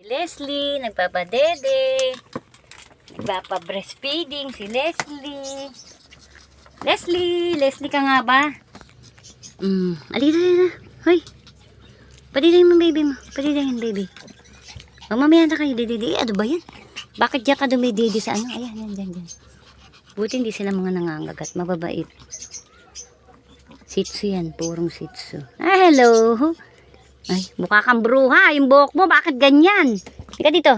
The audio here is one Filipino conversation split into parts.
Leslie, nagpapadede. Nagpapa-breastfeeding si Leslie. Leslie ka nga ba? Alita. Hoy. Padidayin mo baby mo. Padidayin baby. Mamaya na kayo, didi. Ano ba yan? Bakit diyan ka dumididi sa ano? Ayan, yan. Buti hindi sila mga nangangagat. Mababait. Shih Tzu yan. Purong Shih Tzu. Hello. Ay, mukha kang bruha. Yung buhok mo, bakit ganyan? Ika dito.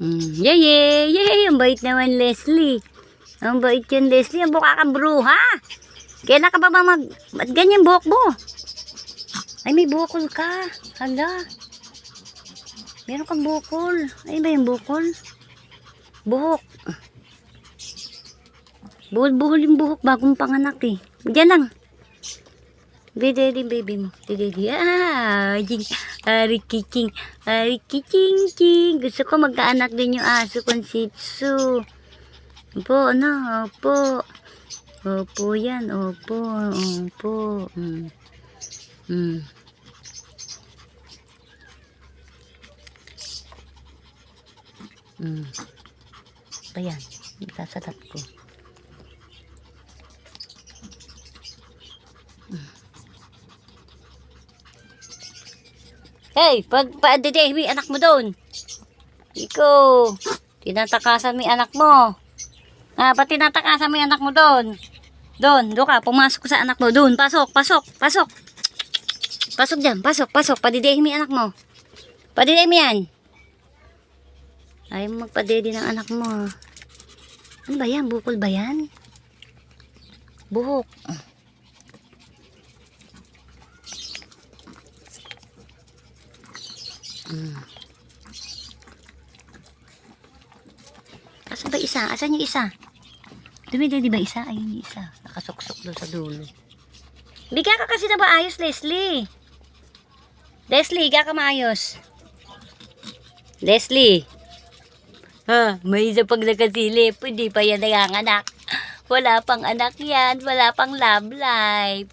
Yay. Ang bait naman, Leslie. Ang bait yan, Leslie. Ang mukha kang bruha. Kailan ka ba ba't ganyan buhok mo? Ay, may bukol ka. Hala. Meron kang bukol. Ay, ba yung bukol? Buhok. Buhol yung buhok. Bagong panganak eh. Diyan lang. Didi baby mo. Didi. Ari kiching. Gusto ko magkaanak din yung aso kong Shih Tzu. Opo, ano? Opo yan. Opo. Ayan. Sasalat ko. Hey, pagpa-dede, may anak mo doon. Ikaw, tinatakasan mo yung anak mo. Ba't tinatakasan mo yung anak mo doon? Doon ka, pumasok sa anak mo. Doon, pasok. Pasok dyan, pasok. Padidehin mo yung anak mo. Padidehin mo yan. Ayaw mo magpadede ng anak mo. Ano ba yan? Bukol ba yan? Buhok. Asan ba isa? Asan yung isa? Dumididi ba isa? Ayun yung isa. Nakasuksok doon sa dulo. Bigyan ka kasi na ba ayos, Leslie? Leslie, higa ka maayos. Leslie. May isa pag nakasilip. Hindi pa yan nanganganak. Wala pang anak yan. Wala pang love life.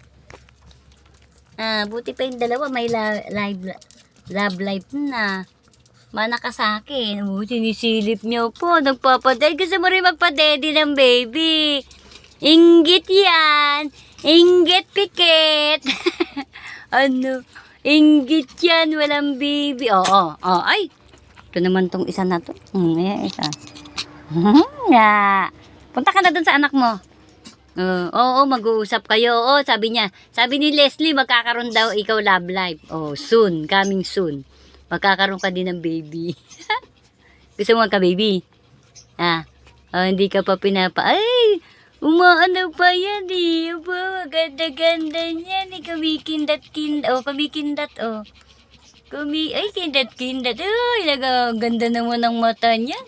Buti pa yung dalawa. May love life na. Mana ka sa akin. Sinisilip niyo po. Nagpapaday. Gusto mo rin magpadede ng baby. Inggit yan. Inggit pikit. Ano? Inggit yan. Walang baby. Oo. Ay. Ito naman tong isa na to. Ayan, isa. Punta ka na dun sa anak mo. Oo, mag-uusap kayo. Oo, sabi niya. Sabi ni Leslie, magkakaroon daw ikaw love life. Soon. Coming soon. Magkakaroon ka din ng baby. Gusto mo magka-baby? Hindi ka pa Ay! Umaano pa yan eh. Ganda-ganda niyan eh. Kumikindat. Ay, kindat. Ay, nagaganda naman ng mata niya.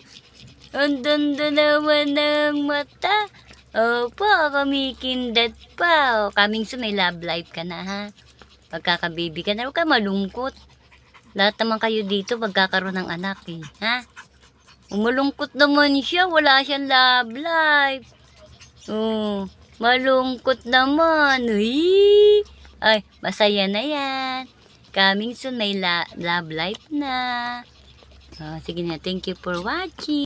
Ang ganda naman ng mata. Opo, kumikindat pa. Coming soon, may love life ka na ha. Pagkaka-baby ka na, huwag ka malungkot. Lahat naman kayo dito magkakaroon ng anak eh. Malungkot naman siya. Wala siyang love life. Malungkot naman. Ay, masaya na yan. Coming soon, may love life na. Sige na, thank you for watching.